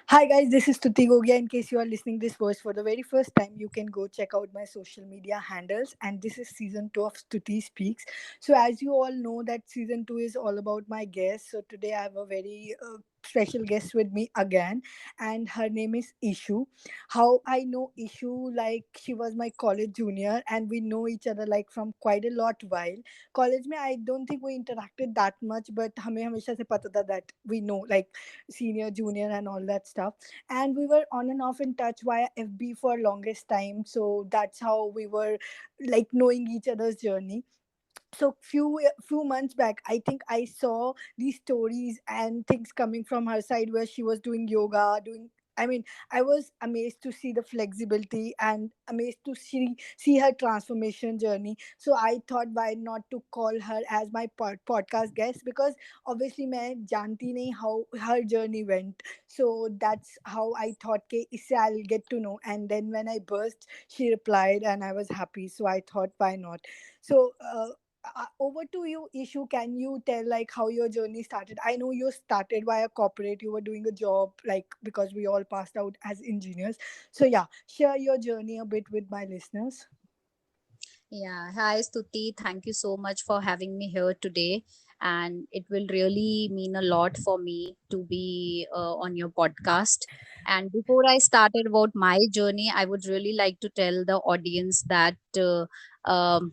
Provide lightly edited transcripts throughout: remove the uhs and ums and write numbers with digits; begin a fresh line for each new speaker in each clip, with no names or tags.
Hi guys, this is Tuti Gogia. In case you are listening this voice for the very first time, you can go check out my social media handles. And this is season 2 of Stuti Speaks. So as you all know that season 2 is all about my guest. So today I have a very special guest with me again, and her name is Ishu. How I know Ishu, like she was my college junior and we know each other like from quite a lot while. College में I don't think we interacted that much, but हमें हमेशा से पता था that we know like senior, junior, and all that stuff. And we were on and off in touch via FB for longest time. So that's how we were like knowing each other's journey. So few months back, I think I saw these stories and things coming from her side where she was doing yoga, doing. I mean, I was amazed to see the flexibility and amazed to see her transformation journey. So I thought, why not to call her as my podcast guest, because obviously मैं जानती नहीं how her journey went. So that's how I thought कि इससे I'll get to know. And then when I burst, she replied, and I was happy. So I thought, why not? So over to you, Ishu. Can you tell like how your journey started? I know you started via corporate. You were doing a job like because we all passed out as engineers. So yeah, share your journey a bit with my listeners.
Yeah, hi Stuti. Thank you so much for having me here today. And it will really mean a lot for me to be on your podcast. And before I started about my journey, I would really like to tell the audience that um,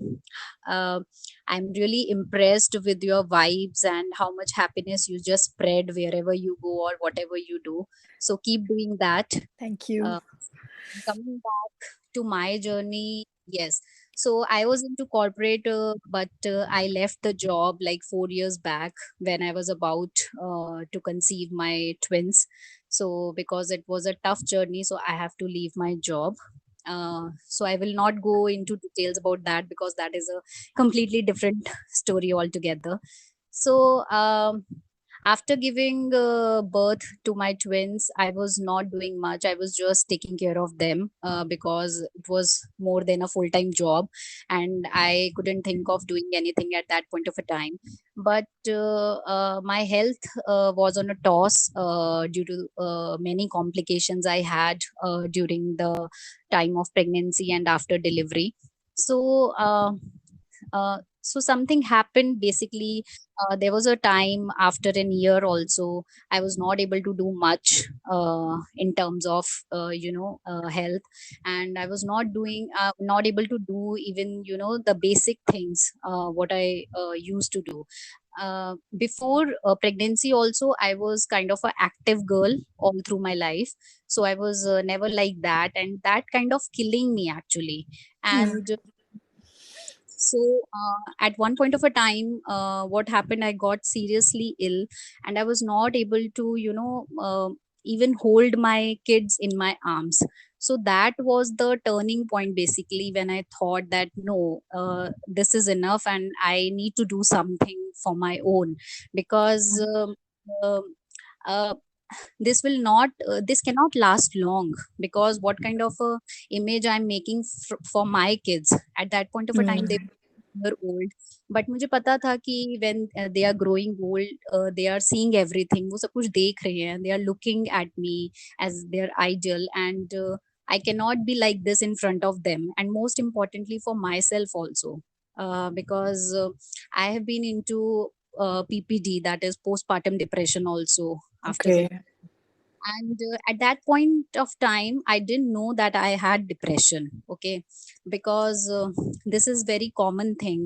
uh, I'm really impressed with your vibes and how much happiness you just spread wherever you go or whatever you do. So keep doing that.
Thank you.
Uh, Coming back to my journey, yes. So I was into corporate, but I left the job like 4 years back when I was about to conceive my twins. So because it was a tough journey, so I have to leave my job. So I will not go into details about that because that is a completely different story altogether. So after giving birth to my twins, I was not doing much. I was just taking care of them because it was more than a full-time job, and I couldn't think of doing anything at that point of a time. But my health was on a toss due to many complications I had during the time of pregnancy and after delivery. So uh, uh, so something happened. Basically, there was a time after an year also I was not able to do much in terms of health, and I was not able to do even the basic things what I used to do before pregnancy. Also, I was kind of an active girl all through my life, so I was never like that, and that kind of killing me actually.
Hmm.
And so at one point of a time, what happened, I got seriously ill, and I was not able to even hold my kids in my arms. So that was the turning point basically, when I thought that no, this is enough and I need to do something for my own. Because um, uh, this cannot last long, because what kind of a image I'm making for my kids at that point of a time, they
Hmm.
year old. But मुझे पता था कि when they are growing old, they are seeing everything, वो सब कुछ देख रहे हैं, they are looking at me as their idol, and I cannot be like this in front of them, and most importantly for myself also, because I have been into PPD, that is postpartum depression also, after
Okay.
and at that point of time I didn't know that I had depression. Okay, because this is very common thing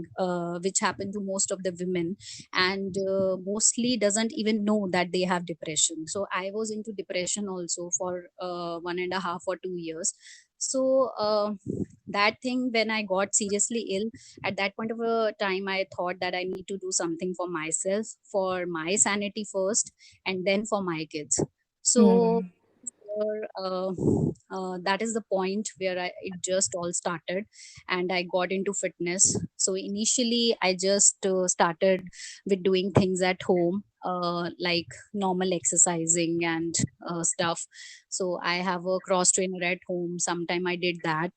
which happened to most of the women, and mostly doesn't even know that they have depression. So I was into depression also for 1.5 or 2 years. So that thing, when I got seriously ill, at that point of a time I thought that I need to do something for myself, for my sanity first, and then for my kids. So
Hmm.
that is the point where it just all started, and I got into fitness. So initially I just started with doing things at home, like normal exercising and stuff. So I have a cross trainer at home, sometime I did that.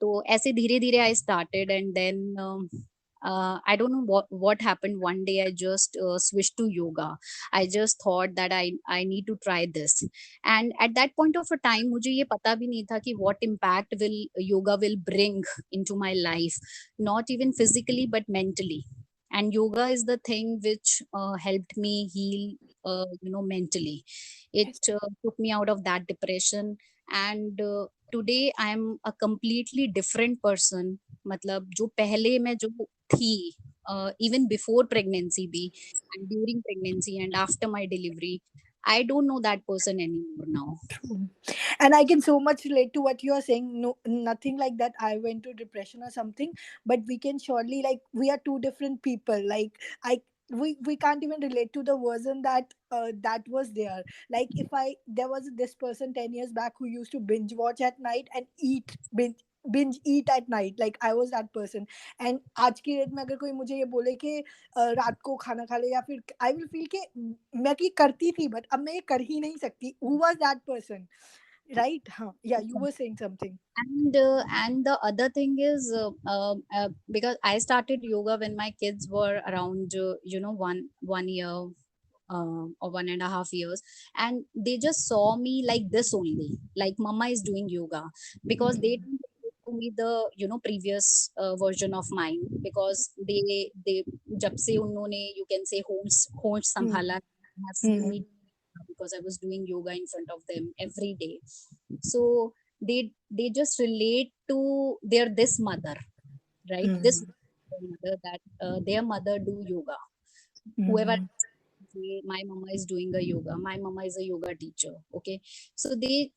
तो ऐसे धीरे धीरे I started, and then I don't know what happened. One day I just switched to yoga. I just thought that I need to try this, and at that point of a time मुझे ये पता भी नहीं था कि what impact will yoga will bring into my life, not even physically but mentally. And yoga is the thing which helped me heal, mentally. It took me out of that depression, and today I am a completely different person. मतलब जो पहले मैं जो थी, even before pregnancy भी, and during pregnancy and after my delivery, I don't know that person anymore now.
True. And I can so much relate to what you are saying. No, nothing like that. I went to depression or something, but we can surely, like, we are two different people. Like, we can't even relate to the version that that was there. Like, if I there was this person 10 years back who used to binge watch at night and binge eat at night. Like, I was that person. And आज की date में अगर कोई मुझे ये बोले कि रात को खाना खा ले, या फिर आई विल फील कि मैं ये करती थी बट अब मैं ये कर ही नहीं सकती. Who was that person, right? हाँ, या you were saying something.
And the other thing is, because I started yoga when my kids were around, 1 year, or 1.5 years, and they just saw me like this only, like mama is doing yoga, because they didn't relate to me the previous version of mine, because they जब से उन्होंने, you can say, होश संभाला, have seen me, because I was doing yoga in front of them every day. So they just relate to this mother, right? This mother, that their mother do yoga. Whoever say, my mama is doing a yoga, my mama is a yoga teacher. Okay, so they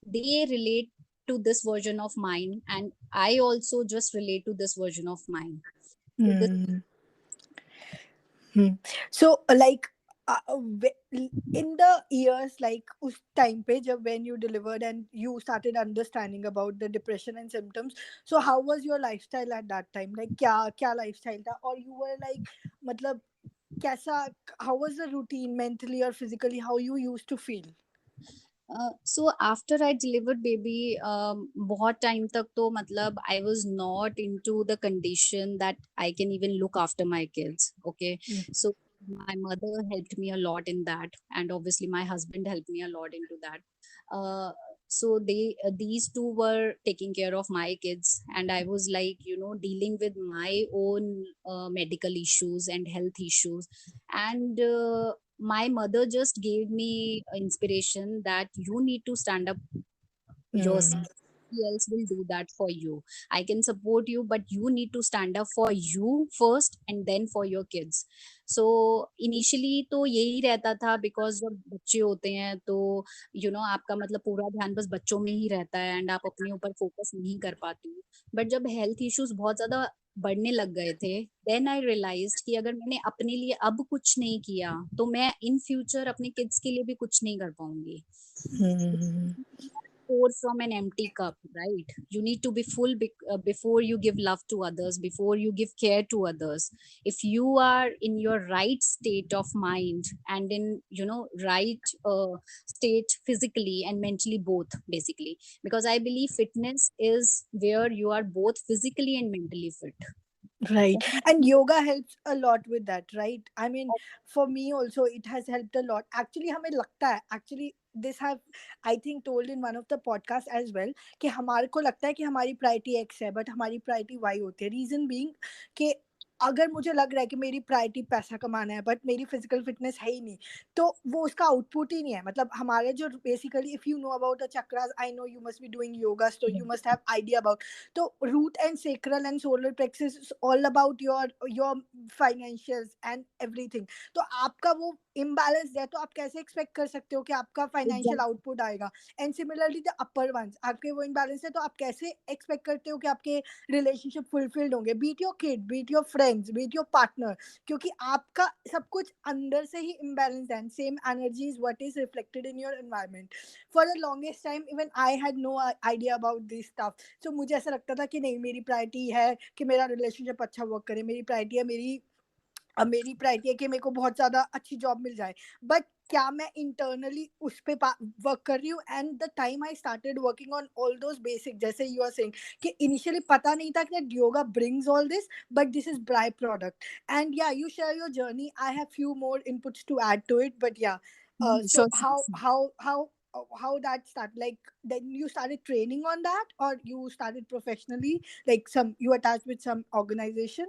relate to this version of mine, and I also just relate to this version of mine. So this,
So like in the years, like उस time पे जब when you delivered and you started understanding about the depression and symptoms, so how was your lifestyle at that time? Like क्या क्या lifestyle था? Or you were like, मतलब कैसा, how was the routine mentally or physically, how you used to feel?
so after I delivered baby, बहुत time तक तो मतलब I was not into the condition that I can even look after my kids. Okay, so my mother helped me a lot in that, and obviously my husband helped me a lot into that. So these two were taking care of my kids, and I was like, dealing with my own medical issues and health issues, and my mother just gave me inspiration that you need to stand up yourself. Nobody else will do that for you. I can support you, but you need to stand up for you first and then for your kids. So initially तो यही रहता था, because जब बच्चे होते हैं तो आपका मतलब पूरा ध्यान बस बच्चों में ही रहता है, एंड आप अपने ऊपर फोकस नहीं कर पाती हो. बट जब हेल्थ इश्यूज बहुत ज्यादा बढ़ने लग गए थे, देन आई रियलाइज्ड कि अगर मैंने अपने लिए अब कुछ नहीं किया तो मैं इन फ्यूचर अपने किड्स के लिए भी कुछ नहीं कर पाऊंगी. Pour from an empty cup, right? You need to be full before you give love to others, before you give care to others. If you are in your right state of mind, and in right state physically and mentally, both, basically, because I believe fitness is where you are both physically and mentally fit.
Right. And yoga helps a lot with that, right? I mean, for me also, it has helped a lot. Actually, हमें लगता है, actually, this have I think told in one of the podcasts as well, कि हमारे को लगता है कि हमारी प्रायोरिटी X है, but हमारी प्रायोरिटी Y होती है. Reason being कि अगर मुझे लग रहा है कि मेरी प्रायोरिटी पैसा कमाना है बट मेरी फिजिकल फिटनेस है ही नहीं, तो वो उसका आउटपुट ही नहीं है. मतलब हमारे जो basically, if you know about the chakras, I know you must be doing yoga, so you must have idea about. तो root and sacral and solar plexus is all about your financials and everything. तो आपका वो imbalance है, तो आप कैसे expect कर सकते हो कि आपका फाइनेंशियल आउटपुट आएगा? And similarly the upper ones, आपके वो इम्बैलेंस है, तो आप कैसे एक्सपेक्ट करते हो कि आपके रिलेशनशिप फुलफिल्ड होंगे? Beat your kid, beat your friends, beat your partner, क्योंकि आपका सब कुछ अंदर से ही इम्बैलेंस है. Same energy is what is reflected in your environment. For the longest time even I had no idea about this stuff. So मुझे ऐसा लगता था कि नहीं, मेरी प्रायोरिटी है कि मेरा रिलेशनशिप अच्छा वर्क करे, मेरी प्रायोरिटी है, मेरी प्रायोरिटी है कि मेरे को बहुत ज़्यादा अच्छी जॉब मिल जाए. बट क्या मैं internally उस पे वर्क कर रही हूँ. And the time I started working on all those basic, जैसे you are saying कि initially पता नहीं था कि yoga brings all this, but this is byproduct. And yeah, you share your journey. I have few more inputs to add to it, but yeah. So
Sure, sure, sure.
how that start, like then you started training on that, or you started professionally, like some you attached with some organization?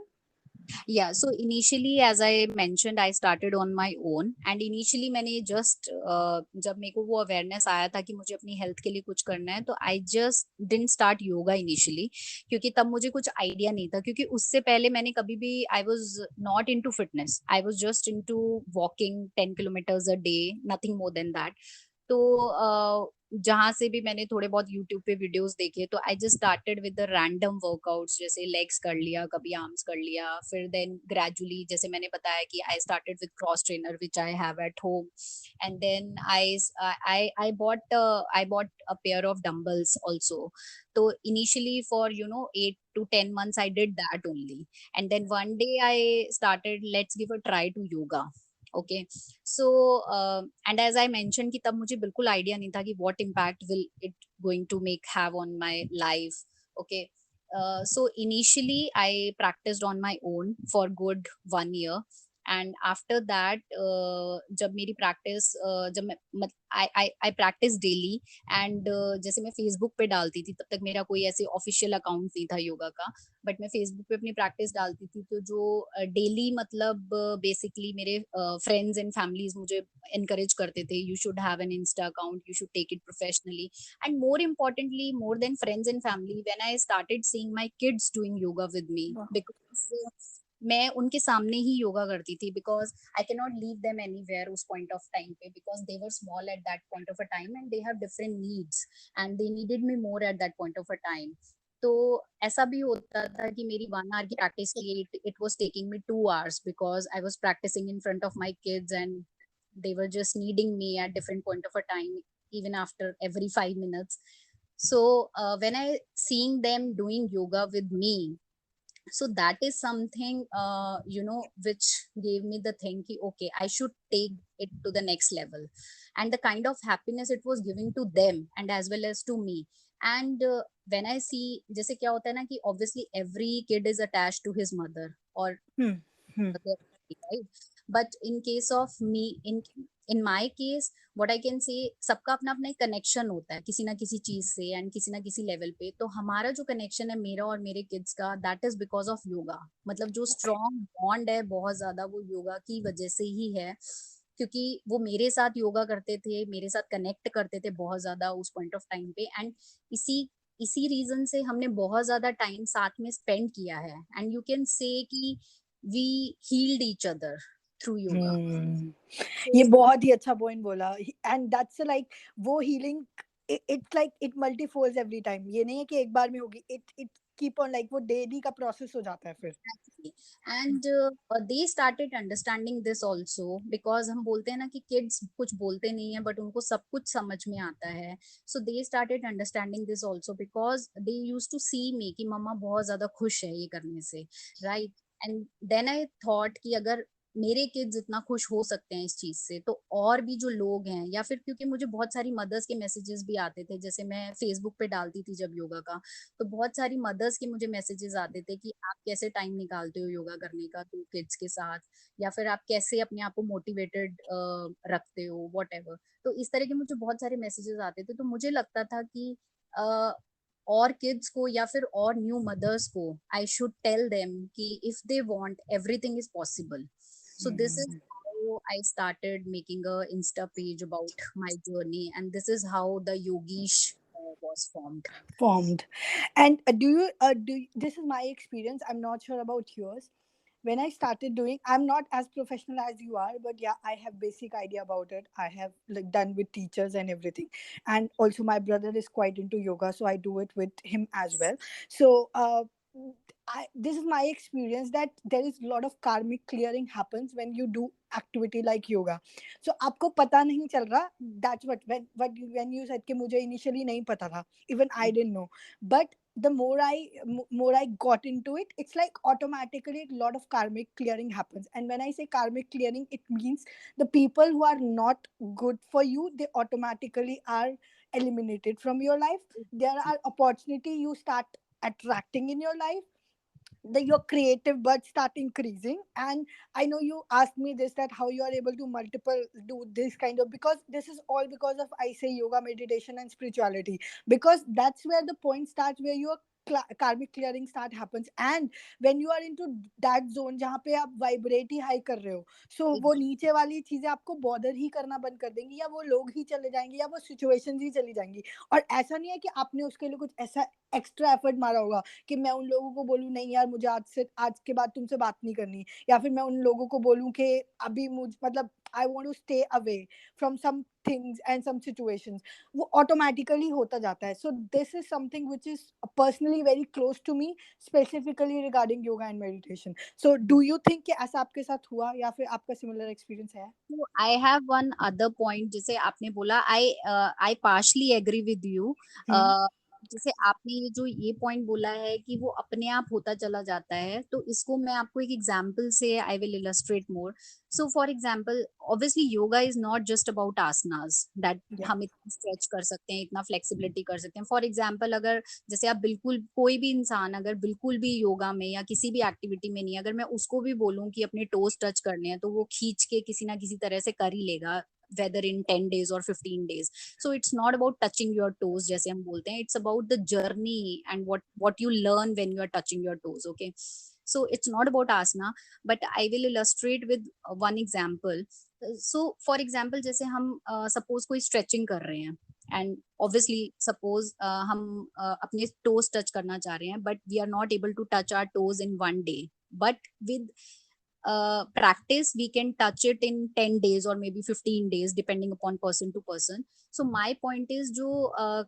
Yeah, so initially, as I mentioned, I started on my own. And initially मैंने just जब मेरे को वो awareness आया था कि मुझे अपनी health के लिए कुछ करना है, तो I just didn't start yoga initially, क्योंकि तब मुझे कुछ idea नहीं था, क्योंकि उससे पहले मैंने कभी भी I was not into fitness. I was just into walking 10 kilometers a day, nothing more than that. तो जहाँ से भी मैंने थोड़े बहुत यूट्यूब पे वीडियोस देखे, तो I just started with the random workouts, जैसे लेग्स कर लिया, कभी आर्म्स कर लिया, फिर देन ग्रेजुअली जैसे मैंने बताया कि I started with cross trainer which I have at home. And then I bought a pair of dumbbells also. तो initially for 8 to 10 months I did that only. And then one day I started, let's give a try to yoga. Okay. So and as I mentioned कि तब मुझे बिल्कुल idea नहीं था कि what impact will it going to make have on my life. Okay. So initially I practiced on my own for good 1 year. And after that जब मेरी practice जब मैं I practice daily. And जैसे मैं Facebook पे डालती थी, तब तक मेरा कोई ऐसे ऑफिशियल अकाउंट नहीं था योगा का, बट मैं फेसबुक पे अपनी प्रैक्टिस डालती थी. तो जो डेली मतलब बेसिकली मेरे फ्रेंड्स एंड फैमिलीज मुझे encourage करते थे, you should have an Insta account, you should take it professionally. And more importantly, more than friends and family, when I started seeing my kids doing yoga with me,
Wow.
because मैं उनके सामने ही योगा करती थी, because I can not leave them anywhere उस point of time पे, because they were small at that point of a time and they have different needs and they needed me more at that point of a time. तो ऐसा भी होता था कि मेरी 1 hour की प्रैक्टिस के लिए it was taking me 2 hours, because I was practicing in front of my kids and they were just needing me at different point of a time, even after every 5 minutes. So when I seeing them doing yoga with me, so that is something which gave me the thing ki, okay, I should take it to the next level. And the kind of happiness it was giving to them and as well as to me. And when I see, जैसे क्या होता है ना कि obviously every kid is attached to his mother or
Hmm. Hmm.
their body, right? But in case of me, in my case, what I can say, सबका अपना अपना एक कनेक्शन होता है किसी ना किसी चीज से एंड किसी ना किसी लेवल पे. तो हमारा जो कनेक्शन है मेरा और मेरे किड्स का, that is because of yoga. मतलब जो स्ट्रॉन्ग बॉन्ड है बहुत ज्यादा, वो योगा की वजह से ही है, क्योंकि वो मेरे साथ योगा करते थे, मेरे साथ कनेक्ट करते थे बहुत ज्यादा उस पॉइंट ऑफ टाइम पे. एंड इसी इसी रीजन से हमने बहुत ज्यादा टाइम साथ में स्पेंड किया है. एंड यू कैन से कि we healed each other through yoga.
Hmm. ये
So
बहुत ही अच्छा पॉइंट बोला. एंड दैट्स लाइक वो healing, it's like it multifolds every time. ये नहीं है कि एक बार में होगी, इट कीप ऑन, लाइक वो डेली का प्रोसेस हो जाता है फिर.
exactly. And they started understanding this also, because हम बोलते हैं ना कि kids कुछ बोलते नहीं है but उनको सब कुछ समझ में आता है. So they started understanding this also, because they used to see me कि मम्मा बहुत ज्यादा खुश है ये करने से, right? And then I thought कि अगर मेरे किड्स इतना खुश हो सकते हैं इस चीज से, तो और भी जो लोग हैं, या फिर क्योंकि मुझे बहुत सारी मदर्स के मैसेजेस भी आते थे, जैसे मैं फेसबुक पे डालती थी जब योगा का, तो बहुत सारी मदर्स के मुझे मैसेजेस आते थे कि आप कैसे टाइम निकालते हो योगा करने का टू किड्स के साथ, या फिर आप कैसे अपने आप को मोटिवेटेड रखते हो, वॉट एवर. तो इस तरह के मुझे बहुत सारे मैसेजेस आते थे. तो मुझे लगता था कि और किड्स को या फिर और न्यू मदर्स को आई शुड टेल देम कि if they want, everything is possible. So this is how I started making a Insta page about my journey, and this is how the Yogish was formed.
Formed. And this is my experience, I'm not sure about yours. When I started doing, I'm not as professional as you are, but yeah, I have basic idea about it. I have like done with teachers and everything. And also my brother is quite into yoga, so I do it with him as well. So this is my experience, that there is a lot of karmic clearing happens when you do activity like yoga. So आपको पता नहीं चल रहा, that's when you said कि मुझे initially नहीं पता था, even I didn't know, but the more I got into it, it's like automatically a lot of karmic clearing happens. And when I say karmic clearing, it means the people who are not good for you, they automatically are eliminated from your life. There are opportunity you start attracting in your life, your creative buds start increasing. And I know you asked me this, that how you are able to multiple do this kind of, because this is all because of, I say, yoga, meditation and spirituality, because that's where the point starts, where your karmic clearing start happens. And when you are into that zone जहाँ पे आप vibrate ही high कर रहे हो, सो वो नीचे वाली चीजें आपको बॉदर ही करना बंद कर देंगी, या वो लोग ही चले जाएंगे, या वो सिचुएशंस ही चली जाएंगी। और ऐसा नहीं है कि आपने उसके लिए कुछ ऐसा एक्स्ट्रा एफर्ट मारा होगा कि मैं उन लोगों को बोलूँ नहीं यार मुझे आज के बाद तुमसे बात नहीं करनी, या फिर मैं उन लोगों को बोलूँ कि अभी मुझ मतलब I want to stay away from some things and some situations. वो ऑटोमेटिकली होता जाता है। So this is something which is personally very close to me, specifically regarding yoga and meditation. So do you think कि ऐसा आपके साथ हुआ, या फिर आपका सिमिलर एक्सपीरियंस है?
So I have one other point जैसे आपने बोला I partially agree with you.
हम्म।
जैसे आपने ये जो ये पॉइंट बोला है कि वो अपने आप होता चला जाता है, तो इसको मैं आपको एक एग्जांपल से I will illustrate more. So for example, obviously yoga is not just about asanas that
या
हम इतना स्ट्रेच कर सकते हैं, इतना फ्लेक्सिबिलिटी कर सकते हैं. फॉर एग्जांपल, अगर जैसे आप बिल्कुल कोई भी इंसान अगर बिल्कुल भी योगा में या किसी भी एक्टिविटी में नहीं है, अगर मैं उसको भी बोलूं कि अपने टोस टच करने हैं, तो वो खींच के किसी ना किसी तरह से कर ही लेगा, whether in 10 days or 15 days. So it's not about touching your toes जैसे हम बोलते हैं, it's about the journey and what you learn when you are touching your toes. Okay, so it's not about asana, but I will illustrate with one example. So for example, जैसे हम suppose कोई stretching कर रहे हैं, and obviously suppose हम अपने toes touch करना चाह रहे हैं, but we are not able to touch our toes in one day, but with practice we can touch it in 10 days or maybe 15 days depending upon person to person. So my point is जो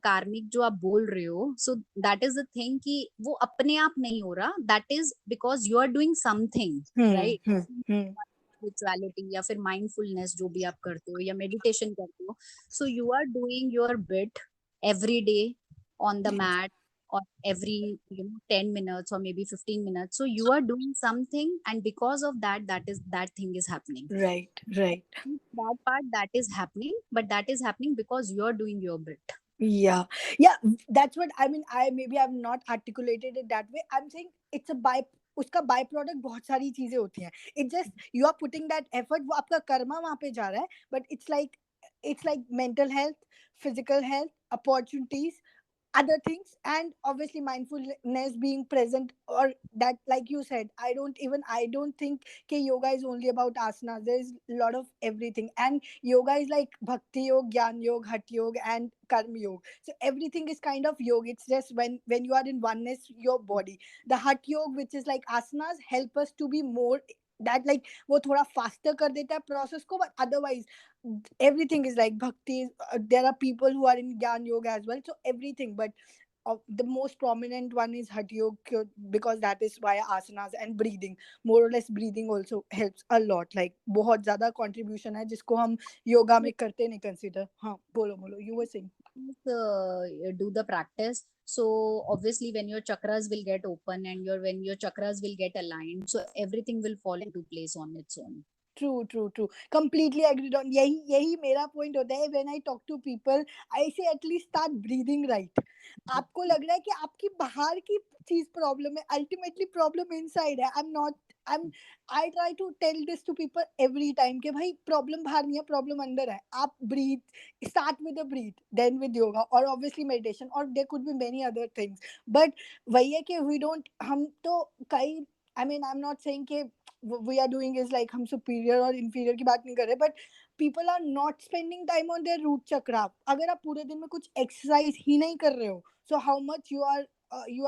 कार्मिक जो आप बोल रहे हो, so that is the thing कि वो अपने आप नहीं हो रहा, that is because you are doing something, right?
Hmm.
Spirituality या फिर माइंडफुलनेस जो भी आप करते हो या मेडिटेशन करते हो, so you are doing your bit every day on the mat, or every 10 minutes or maybe 15 minutes, so you are doing something, and because of that, that thing is happening.
Right right.
That part, that is happening, but that is happening because you are doing your bit.
Yeah, yeah, that's what I mean. I maybe I've not articulated it that way. I'm saying it's a by, उसका byproduct बहुत सारी चीजें होती हैं। It just you are putting that effort, वो आपका कर्मा वहां पे जा रहा है, but it's like mental health, physical health, opportunities, other things, and obviously mindfulness being present. Or that, like you said, I don't think that yoga is only about asanas. There is a lot of everything, and yoga is like bhakti yoga, gyan yoga, hat yoga and karma yoga. So everything is kind of yoga. It's just when you are in oneness your body. The hat yoga, which is like asanas, help us to be more, that like वो थोड़ा faster कर देता है process को, but otherwise everything is like bhakti. There are people who are in Gyan Yoga as well, so everything. But the most prominent one is Hatha Yoga, because that is via asanas and breathing. More or less, breathing also helps a lot. Like बहुत ज़्यादा contribution है जिसको हम योगा में करते नहीं consider. हाँ, बोलो बोलो. You were saying.
Do the practice, so obviously when your chakras will get open and when your chakras will get aligned, so everything will fall into place on its own.
True completely agreed on. यही मेरा point होता है। When I talk to people, I say at least start breathing right. आपको लग रहा है कि आपकी बाहर की चीज प्रॉब्लम है, अल्टीमेटली प्रॉब्लम इनसाइड है। I try to tell this to people every time कि भाई प्रॉब्लम बाहर नहीं है, प्रॉब्लम अंदर है। आप breathe, start with the breath, then with yoga और ऑब्वियसली मेडिटेशन, और there could be many other things. But वही है कि वी डोंट, हम तो कई, I mean I am not saying कि we are doing is like हम superior और inferior की बात नहीं कर रहे, but people are not spending time on their root chakra. अगर आप पूरे दिन में कुछ exercise ही नहीं कर रहे हो, so how much you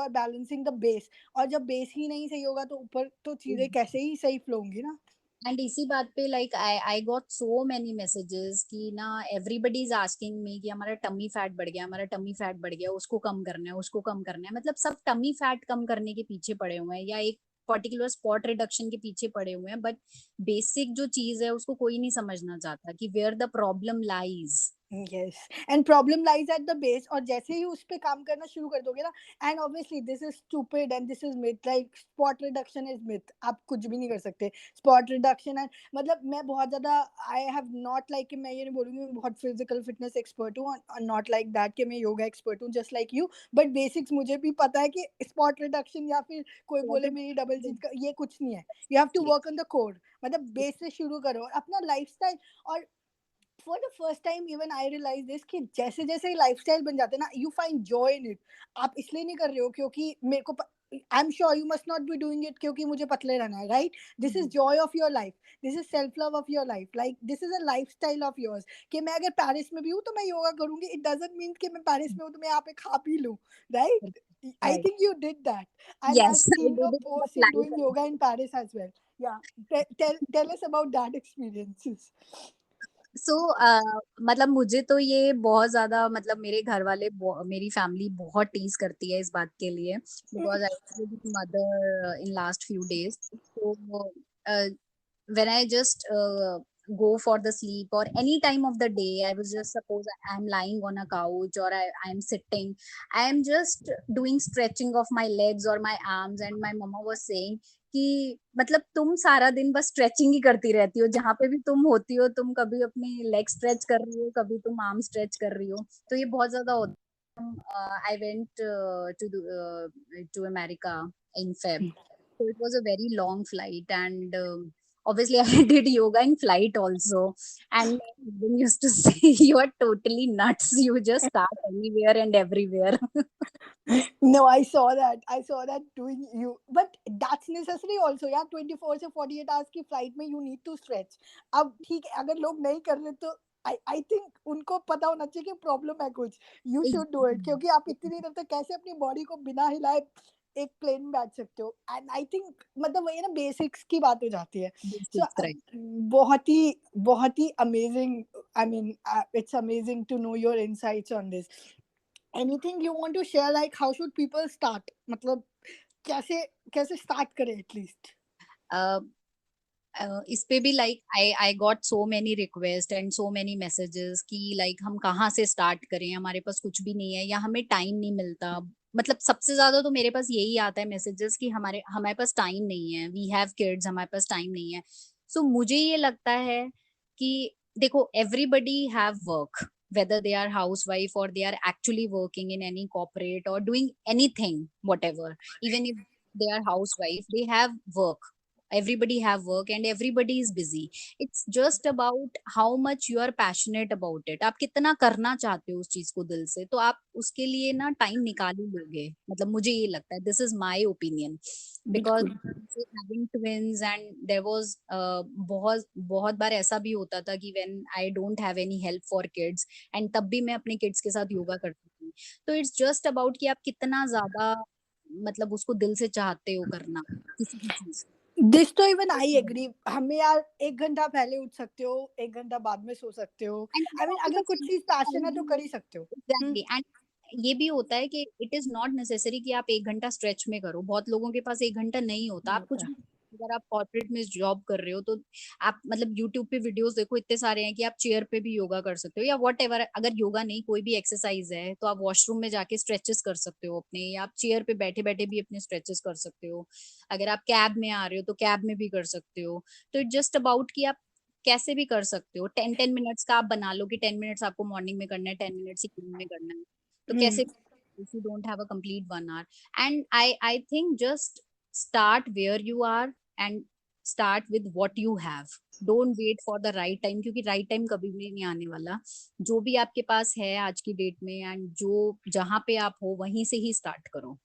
are balancing the base, और जब base ही नहीं सही होगा तो ऊपर तो चीजें कैसे ही सही flow होंगी ना।
एंड इसी बात पे like I got so many messages कि ना एवरीबडी इज आस्किंग मी कि हमारा टमी फैट बढ़ गया, हमारा टमी फैट बढ़ गया, उसको कम करना है, उसको कम करना है। मतलब सब टमी फैट कम करने के पीछे पड़े हुए हैं, या एक पर्टिकुलर स्पॉट रिडक्शन के पीछे पड़े हुए हैं, बट बेसिक जो चीज है उसको कोई नहीं समझना चाहता कि where the problem lies.
Yes, and problem lies at the base, और जैसे ही उस पे काम करना शुरू कर दोगे ना, and obviously this is stupid and this is myth, like spot reduction is myth, आप कुछ भी नहीं कर सकते स्पॉट रिडक्शन है। मतलब मैं बहुत ज्यादा, आई हैव नॉट लाइक, मैं ये नहीं बोलूंगी मैं बहुत फिजिकल फिटनेस एक्सपर्ट हूँ, नॉट लाइक दैट कि मैं योगा एक्सपर्ट हूँ just like you, but basics मुझे भी पता है कि स्पॉट रिडक्शन या फिर कोई बोले मेरी डबल चीज का, ये कुछ नहीं है। You have to work on the core, मतलब बेस से शुरू करो और अपना लाइफस्टाइल। और for the first time even I realise this कि जैसे जैसे लाइफस्टाइल बन जाते हैं ना, you find joy in it. आप इसलिए नहीं कर रहे हो क्योंकि मेरे को, I am sure you must not be doing it क्योंकि मुझे पतले रहना है, right? This is joy of your life, this is self love of your life, like this is a life style of yours. कि मैं अगर Paris में भी हूँ तो मैं योगा करूंगी, इट डजेंट मीन कि मैं पेरिस में हूँ तो मैं यहाँ पे खा पी लूँ, right? I
right.
think you did that, and
yes,
I've
I
seen your
did it in the
posts in doing
flight.
yoga in Paris as well. Yeah, tell us about that experiences.
सो मतलब मुझे तो ये बहुत ज्यादा, मतलब मेरे घर वाले मेरी फैमिली बहुत टीज करती है इस बात के लिए, because I mother in last few days. तो when I just go for the sleep or any time of the day, I was just, suppose I am lying on a couch or I am sitting, I am just doing stretching of my legs or my arms, and my mama was saying कि मतलब तुम सारा दिन बस stretching ही करती रहती हो, जहां पे भी तुम होती हो तुम कभी अपनी लेग स्ट्रेच कर रही हो, कभी तुम आर्म स्ट्रेच कर रही हो। तो ये बहुत ज्यादा होता है। I went to America in Feb. So it was a very long flight, and obviously I did yoga in flight also. And my husband used to say, "You are totally nuts. You just start anywhere and everywhere."
No, I saw that. I saw that doing you, but that's necessary also. Yeah, 24 से 48 hours की flight में you need to stretch. अब ठीक है, अगर लोग नहीं कर रहे तो I think उनको पता होना चाहिए कि प्रॉब्लम है कुछ. You should do it क्योंकि आप इतनी देर तक कैसे अपनी बॉडी को बिना हिलाए एक प्लेन में बैठ सकते हो. एंड आई थिंक मतलब वही ना, बेसिक्स की बात हो जाती है.
This
so
is correct.
बहुत ही amazing. I mean it's amazing to know your insights on this. Anything you want to share, like how should people start, मतलब कैसे कैसे start करें at least?
Uh, इस पे भी like I got so many request and so many messages कि like हम कहाँ से स्टार्ट करें, हमारे पास कुछ भी नहीं है या हमें टाइम नहीं मिलता। मतलब सबसे ज्यादा तो मेरे पास यही आता है मैसेजेस कि हमारे हमारे पास टाइम नहीं है, वी हैव किड्स, हमारे पास टाइम नहीं है। सो मुझे ये लगता है कि देखो, everybody have work, whether they are housewife or they are actually working in any corporate or doing anything, whatever, even if they are housewife, they have work, everybody have work and everybody is busy. It's just about how much you are passionate about it, आप कितना करना चाहते हो उस चीज को दिल से, तो आप उसके लिए ना टाइम निकाल ही लोगे। मतलब मुझे ये लगता है, this is my opinion, because
बिल्कुल.
Having twins and there was बहुत बहुत बार ऐसा भी होता था कि when I don't have any help for kids, and तब भी मैं अपने किड्स के साथ योगा करती थी। तो इट्स जस्ट अबाउट कि आप कितना ज्यादा मतलब उसको दिल से चाहते हो करना किसी भी चीज
This तो even I
को।
agree. हमें यार 1 घंटा पहले उठ सकते हो, 1 घंटा बाद में सो सकते हो.
एंड
आई
अगर
मीन
आपके
अगर
पास
कुछ चीज पैशन है तो कर ही सकते हो. हम्म.
एग्जैक्टली, एंड ये भी होता है कि इट इज नॉट नेसेसरी कि आप 1 घंटा स्ट्रेच में करो, बहुत लोगों के पास 1 घंटा नहीं होता,
नहीं
आप कुछ
होता.
भी, अगर आप कॉर्पोरेट में जॉब कर रहे हो तो आप मतलब यूट्यूब पे वीडियोस देखो, इतने सारे हैं कि आप चेयर पे भी योगा कर सकते हो या वट एवर। अगर योगा नहीं, कोई भी एक्सरसाइज है तो आप वॉशरूम में जाके स्ट्रेचेस कर सकते हो अपने, या आप चेयर पे बैठे बैठे भी अपने स्ट्रेचेस कर सकते हो। अगर आप कैब में आ रहे हो तो कैब में भी कर सकते हो। तो इट जस्ट अबाउट कि आप कैसे भी कर सकते हो। 10-10 मिनट्स का आप बना लो कि 10 मिनट्स आपको मॉर्निंग में करना है, 10 मिनट्स इवनिंग में करना है, तो
हम्म.
कैसे, if you don't have a complete 1 hour, and I think just start where you are and start with what you have. Don't wait for the right time, क्योंकि right time कभी भी नहीं आने वाला। जो भी आपके पास है आज की डेट में एंड जो जहाँ पे आप हो वहीं से ही स्टार्ट करो।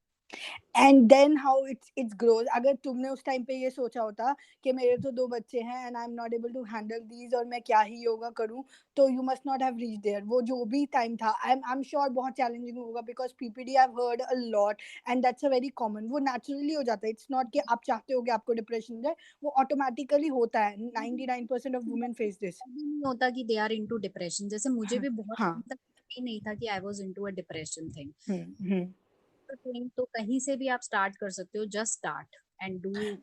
And then how it's grows. अगर तुमने उस टाइम पे ये सोचा होता कि मेरे तो 2 बच्चे हैं and I am not able to handle these और मैं क्या ही योगा करूं, तो you must not have reach there. वो जो भी टाइम था, आई एम श्योर बहुत चैलेंजिंग होगा because PPD I have heard a lot and that's a very common. वो नेचुरली हो जाता है. इट्स नॉट कि आप चाहते हो कि आपको डिप्रेशन हो जाए, वो ऑटोमेटिकली होता है. 99% ऑफ वुमेन फेस दिस.
अभी नहीं होता कि दे आर इनटू डिप्रेशन, जैसे मुझे
हाँ.
भी बहुत
हाँ.
टाइम तक ही नहीं था कि I was into a depression thing.
Hmm. Hmm.
तो कहीं से भी आप स्टार्ट कर सकते हो, just start and do it.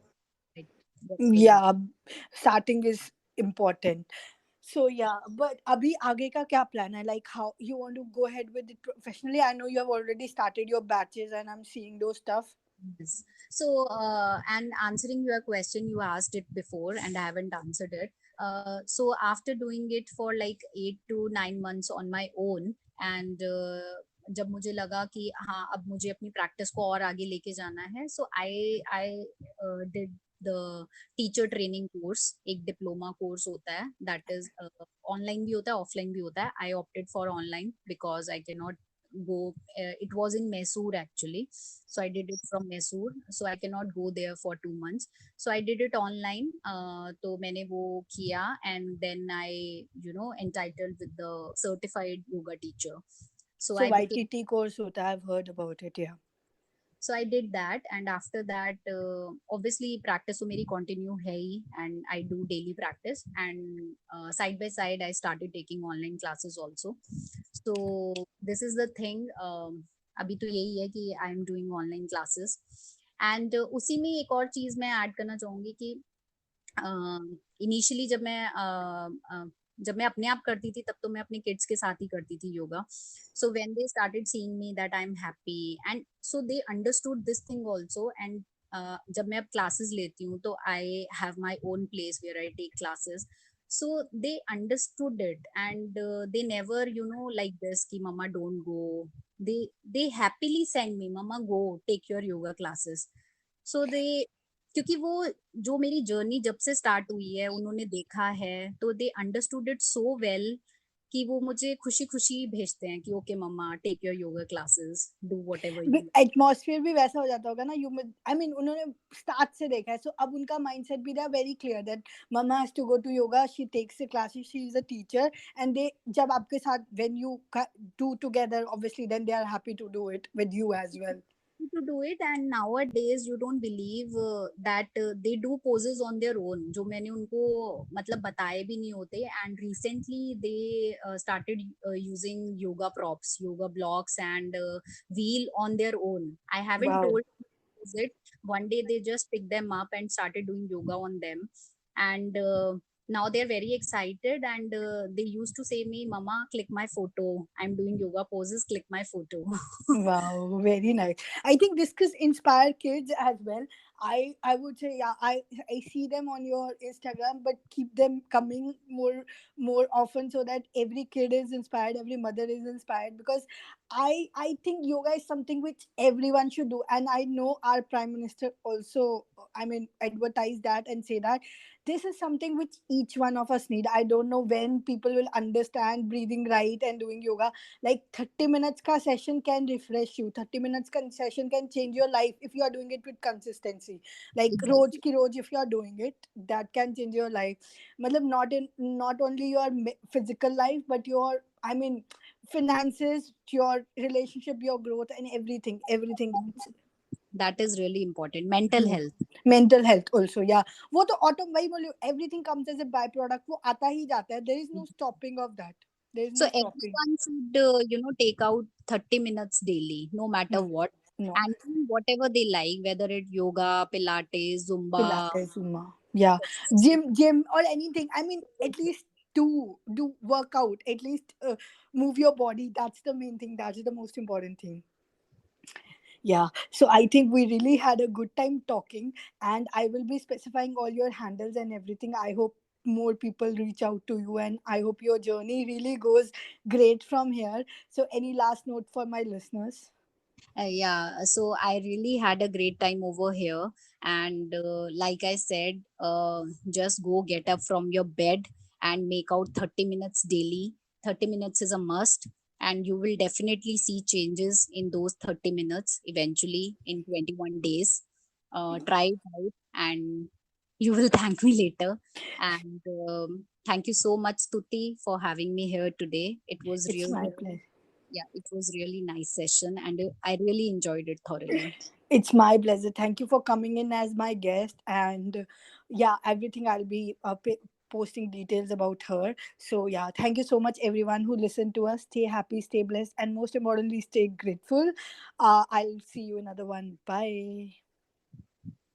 That's really
Yeah, starting is important. So yeah, but abhi aage ka kya plan hai? Like how you want to go ahead with it professionally? I know you have already started your batches and I'm seeing those stuff.
Yes. So, and answering your question, you asked it before, and I haven't answered it. So, after doing it for like 8 to 9 months on my own, and जब मुझे लगा कि हाँ अब मुझे अपनी practice को और आगे लेके जाना है, so I did the teacher training course. एक डिप्लोमा कोर्स होता है, दैट इज ऑनलाइन भी होता है, ऑफलाइन भी होता है. I opted for online because I can not go. It was in Mysore actually, so I did it from Mysore, so I cannot go there for 2 months, so I did it online. तो मैंने वो किया, and then I, entitled with the certified yoga teacher. So
So
I became,
YTT course hota hai, I've heard about it. Yeah.
so I did that, and after that, obviously practice तो मेरी continue है ही, and I do daily practice, and side by side I started taking online classes also. So this is the thing. अभी तो यही है कि I am doing online classes, and उसी में एक और चीज मैं ऐड करना चाहूंगी कि इनिशियली जब मैं अपने आप करती थी, तब तो मैं अपने किड्स के साथ ही करती थी yoga. So when they started seeing me that I am happy, and so they understood this thing also. And जब मैं अब क्लासेस लेती हूँ, तो I have my own place where I take classes. So they understood it, and they never, like this ki mama don't go. They happily send me, mama go take your yoga classes. So they, क्योंकि वो जो मेरी journey जब से start हुई है उन्होंने देखा है, तो they understood it so well कि वो मुझे खुशी खुशी भेजते हैं कि okay mama take your yoga classes, do whatever you.
Atmosphere भी वैसा हो जाता होगा ना. यू आई मीन उन्होंने स्टार्ट से देखा है, सो अब उनका माइंडसेट भी था very clear that mama has to go to yoga, she takes the classes, she is a teacher. And they जब आपके साथ when you do together obviously then they are happy to do it with you as well.
To do it, and nowadays you don't believe that they do poses on their own जो मैंने उनको मतलब बताए भी नहीं होते. And recently they started using yoga props, yoga blocks, and wheel on their own. I haven't
wow.
told them to use it. One day they just picked them up and started doing yoga on them, and now they're very excited, and they used to say me, mama click my photo, I'm doing yoga poses, click my photo.
Wow, very nice. I think this could inspire kids as well. I would say yeah. I see them on your Instagram, but keep them coming more often so that every kid is inspired, every mother is inspired. Because I think yoga is something which everyone should do, and I know our Prime Minister also. I mean, advertise that and say that this is something which each one of us need. I don't know when people will understand breathing right and doing yoga. Like 30 minutes ka session can refresh you, 30 minutes ka session can change your life if you are doing it with consistency. Like roj
Exactly.
ki roj, if you are doing it, that can change your life. Matlab not only your physical life, but your, I mean, finances, your relationship, your growth, and everything.
That is really important. Mental
Hmm.
health.
Mental health also, yeah. वो तो auto वही बोलियो, everything comes as a byproduct, वो आता ही जाता है. There is no stopping of that. There is
So
no stopping.
everyone should, take out 30 minutes daily, no matter
Hmm.
what,
No.
and do whatever they like, whether it yoga, Pilates, Zumba.
Pilates, Zumba. Yeah, gym or anything. I mean, at least do workout. At least move your body. That's the main thing. That's the most important thing. Yeah. So I think we really had a good time talking, and I will be specifying all your handles and everything. I hope more people reach out to you, and I hope your journey really goes great from here. So, any last note for my listeners?
Yeah, so I really had a great time over here. And like I said, just go get up from your bed and make out 30 minutes daily. 30 minutes is a must, and you will definitely see changes in those 30 minutes eventually in 21 days. Try it out, and you will thank me later. And thank you so much, Tuti, for having me here today. It was
It's
really,
my pleasure.
yeah, it was really nice session, and I really enjoyed it thoroughly.
It's my pleasure. Thank you for coming in as my guest. And yeah, everything I'll be posting details about her. So yeah, thank you so much, everyone who listened to us. Stay happy, stay blessed, and most importantly, stay grateful. I'll see you another one. Bye.